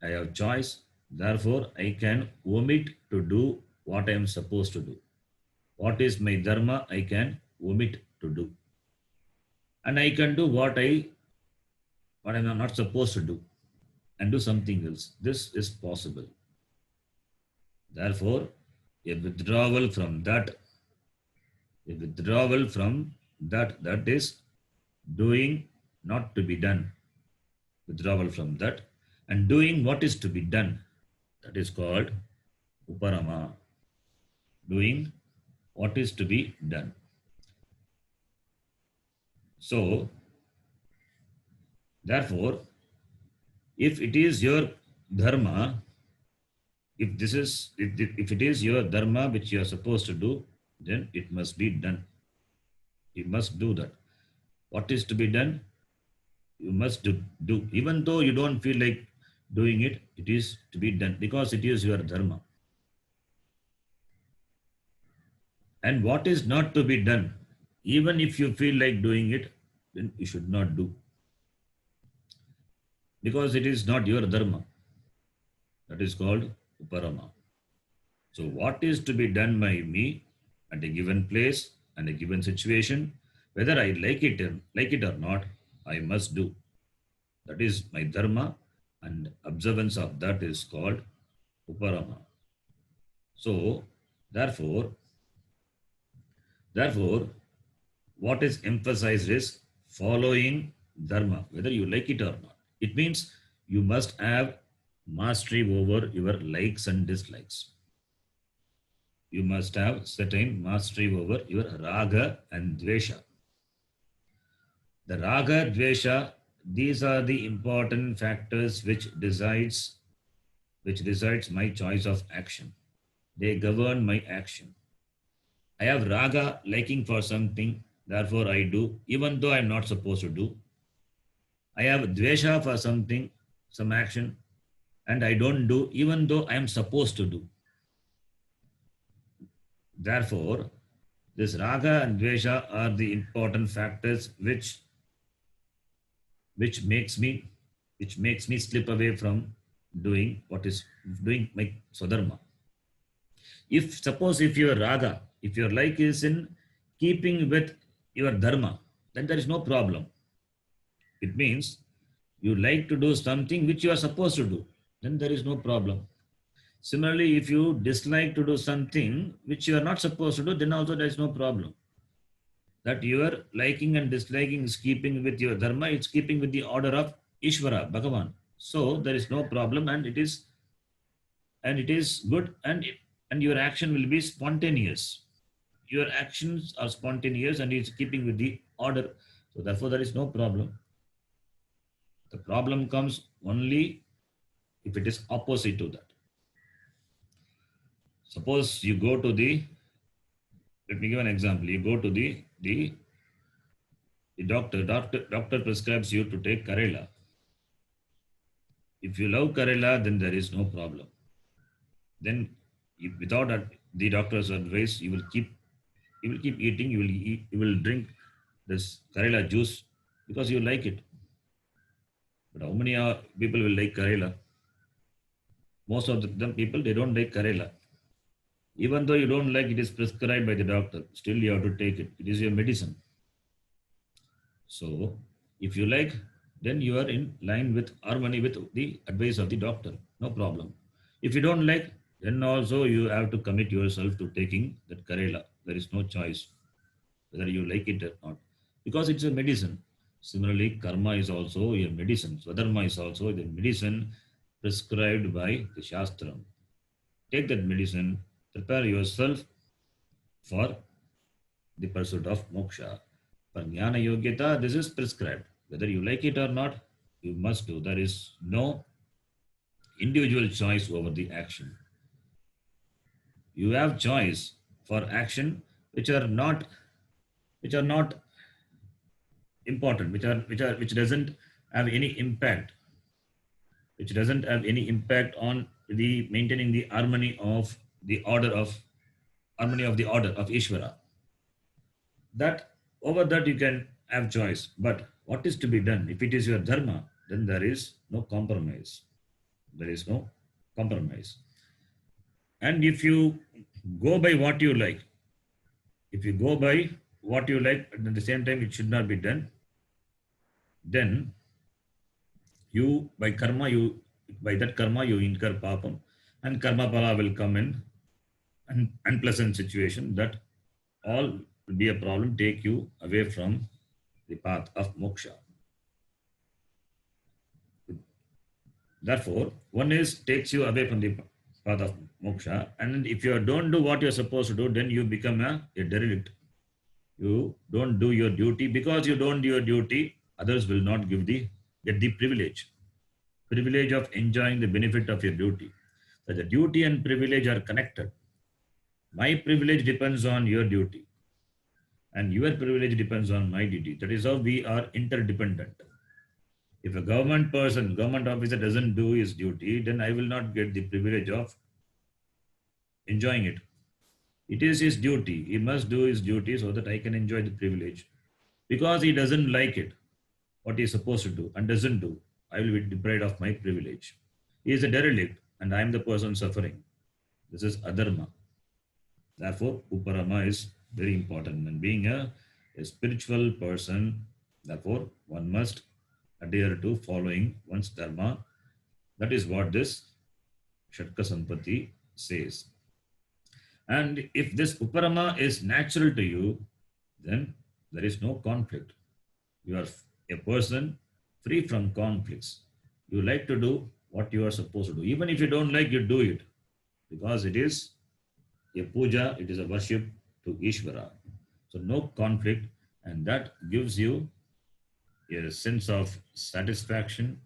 I have choice, therefore I can omit to do what I am supposed to do. What is my dharma, I can omit to do. And I can do what I am not supposed to do and do something else. This is possible. Therefore, a withdrawal from that, that is doing not to be done. Withdrawal from that and doing what is to be done. That is called uparama. Doing what is to be done. So, therefore, if it is your dharma, if it is your dharma which you are supposed to do, then it must be done. You must do that. What is to be done? You must do. Even though you don't feel like doing it, it is to be done because it is your dharma. And what is not to be done, even if you feel like doing it, then you should not do. Because it is not your dharma. That is called uparama. So what is to be done by me at a given place and a given situation, whether I like it or not, I must do. That is my dharma, and observance of that is called uparama. So therefore, what is emphasized is following dharma, whether you like it or not. It means you must have mastery over your likes and dislikes. You must have certain mastery over your raga and dvesha. The raga, dvesha, these are the important factors which decides my choice of action. They govern my action. I have raga, liking for something, therefore I do, even though I am not supposed to do. I have dvesha for something, some action, and I don't do, even though I am supposed to do. Therefore, this raga and dvesha are the important factors which makes me slip away from doing my swadharma. If your raga, if your like is in keeping with your dharma, then there is no problem. It means you like to do something which you are supposed to do, then there is no problem. Similarly, if you dislike to do something which you are not supposed to do, then also there is no problem. That your liking and disliking is keeping with your dharma, it's keeping with the order of Ishvara, Bhagavan. So there is no problem, and it is good, and your action will be spontaneous. Your actions are spontaneous and it's keeping with the order. So therefore there is no problem. The problem comes only if it is opposite to that. Suppose you go to let me give an example. You go to the doctor prescribes you to take Karela. If you love Karela, then there is no problem. Then without the doctor's advice, you will keep eating, you will drink this Karela juice because you like it. But how many people will like Karela? Most of the people, they don't like Karela. Even though you don't like, it is prescribed by the doctor, still you have to take it. It is your medicine. So if you like, then you are in line with harmony with the advice of the doctor. No problem. If you don't like, then also you have to commit yourself to taking that Karela. There is no choice whether you like it or not, because it's a medicine. Similarly, karma is also a medicine. Swadharma is also the medicine prescribed by the Shastra. Take that medicine, prepare yourself for the pursuit of moksha. For jnana yogyata, this is prescribed. Whether you like it or not, you must do. There is no individual choice over the action. You have choice for action which are not important, which doesn't have any impact, which doesn't have any impact on the maintaining the harmony of the order of Ishvara. That over that you can have choice. But what is to be done? If it is your dharma, then there is no compromise. There is no compromise. And if you go by what you like, if you go by what you like, at the same time it should not be done, then you by that karma you incur papam, and karma pala will come in an unpleasant situation that all will be a problem, take you away from the path of moksha. Therefore, one is takes you away from the path of moksha, and if you don't do what you're supposed to do, then you become a derelict. You don't do your duty. Because you don't do your duty, others will not get the privilege of enjoying the benefit of your duty. So the duty and privilege are connected. My privilege depends on your duty, and your privilege depends on my duty. That is how we are interdependent. If a government officer doesn't do his duty, then I will not get the privilege of enjoying it. It is his duty. He must do his duty so that I can enjoy the privilege. Because he doesn't like it, what he is supposed to do, and doesn't do, I will be deprived of my privilege. He is a derelict, and I am the person suffering. This is adharma. Therefore, uparama is very important. And being a spiritual person, therefore, one must adhere to following one's dharma. That is what this Shatka Sampati says. And if this uparama is natural to you, then there is no conflict. You are a person free from conflicts. You like to do what you are supposed to do. Even if you don't like, you do it. Because it is a puja, it is a worship to Ishvara. So no conflict, and that gives you a sense of satisfaction,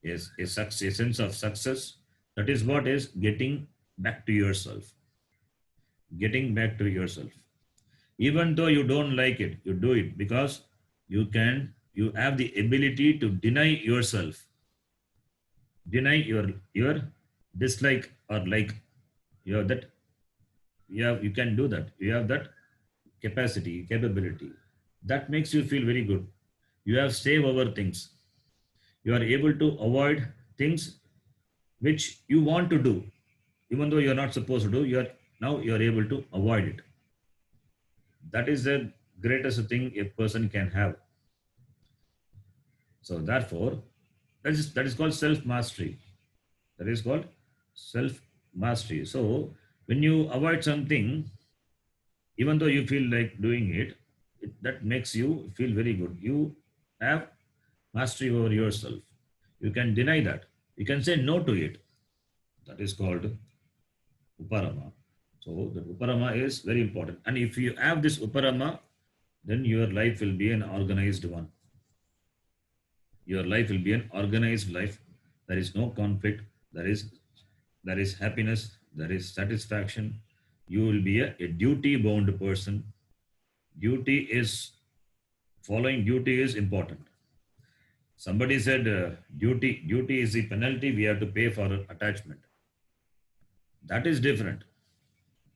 is a sense of success. That is what is getting back to yourself. Getting back to yourself. Even though you don't like it, you do it because you have the ability to deny yourself. Deny your dislike or like. You have that. You can do that. You have that capability. That makes you feel very good. You have saved over things. You are able to avoid things which you want to do, even though you are not supposed to do. You are able to avoid it. That is the greatest thing a person can have. So therefore, that is called self-mastery. That is called self-mastery. So when you avoid something, even though you feel like doing it, that makes you feel very good. You have mastery over yourself. You can deny that. You can say no to it. That is called uparama. So the uparama is very important. And if you have this uparama, then your life will be an organized one. Your life will be an organized life. There is no conflict. There is happiness. There is satisfaction. You will be a duty-bound person. Following duty is important. Somebody said duty is the penalty we have to pay for attachment. That is different.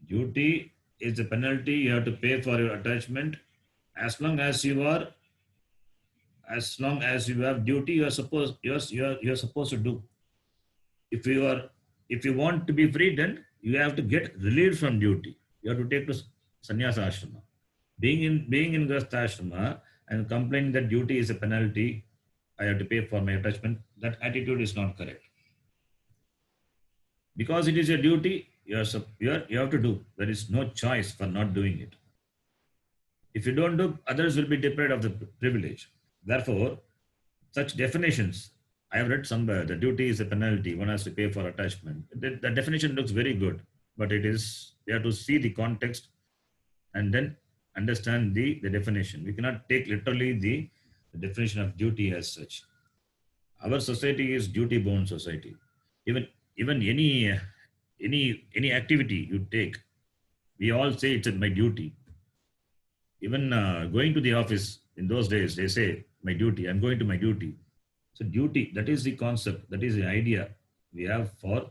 Duty is the penalty you have to pay for your attachment. As long as you have duty, you are supposed to do. If you want to be free, then you have to get relieved from duty. You have to take to sannyasa ashrama. Being in grastha ashrama and complaining that duty is a penalty, I have to pay for my attachment, that attitude is not correct. Because it is your duty, you have to do. There is no choice for not doing it. If you don't do, others will be deprived of the privilege. Therefore, such definitions, I have read somewhere, the duty is a penalty, one has to pay for attachment. The definition looks very good, but we have to see the context and then understand the definition. We cannot take literally the the definition of duty as such. Our society is duty-bound society. Even any activity you take, we all say it's my duty. Even going to the office in those days, they say my duty. I'm going to my duty. So duty, that is the concept, that is the idea we have for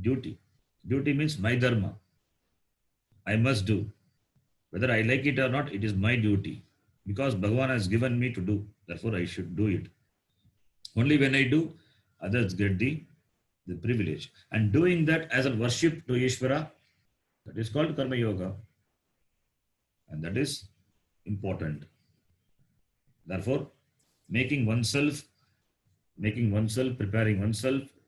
duty. Duty means my dharma. I must do. Whether I like it or not, it is my duty. Because Bhagavan has given me to do. Therefore, I should do it. Only when I do, others get the privilege. And doing that as a worship to Ishvara, that is called Karma Yoga. And that is important. Therefore, preparing oneself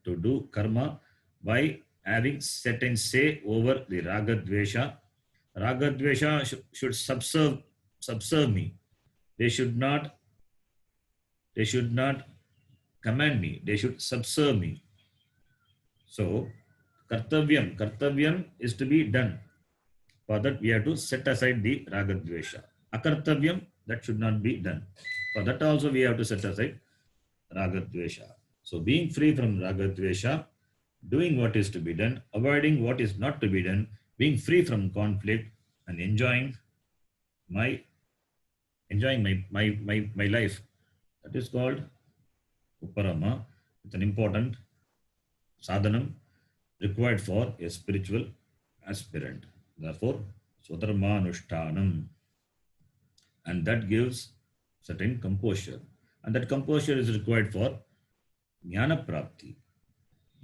to do karma by having certain say over the raga dvesha. Raga dvesha should subserve me. They should not command me. They should subserve me. So, kartavyam is to be done. For that, we have to set aside the raga dvesha. Akartavyam, that should not be done. For that also, we have to set aside raga dvesha. So, being free from raga dvesha, doing what is to be done, avoiding what is not to be done, being free from conflict, and enjoying my life. That is called Uparama. It's an important sadhanam required for a spiritual aspirant. Therefore, Swadharmanushtanam. And that gives certain composure. And that composure is required for Jnana Prapti.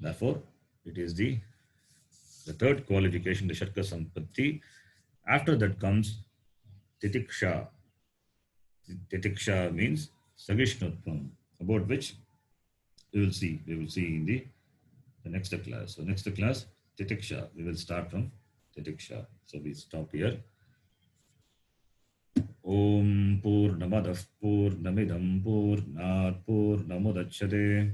Therefore, it is the third qualification, the Sharka Sampatti. After that comes Titiksha. Titiksha means Sagishnutvam, about which we will see in the next class. So next class, Titiksha. We will start from Titiksha. So we stop here. Om Purnamadah Purnamidam Purnat Purnamudachyate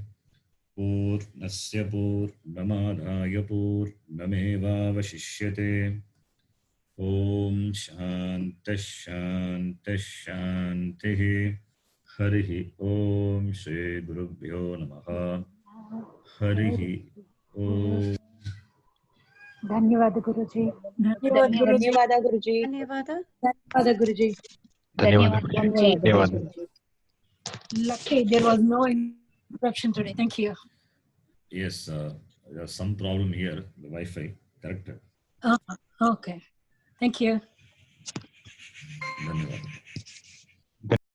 Purnasya Purnamadhaya Purnameva Vashishyate. Om Shanti. Harihi Om Shri Gurubhyo Namaha. Harihi Om. धन्यवाद गुरुजी. धन्यवाद गुरुजी. धन्यवाद गुरुजी. धन्यवाद. Lucky there was no interruption today. Thank you. Yes, there's some problem here. The Wi-Fi corrected. Okay. Thank you. धन्यवाद.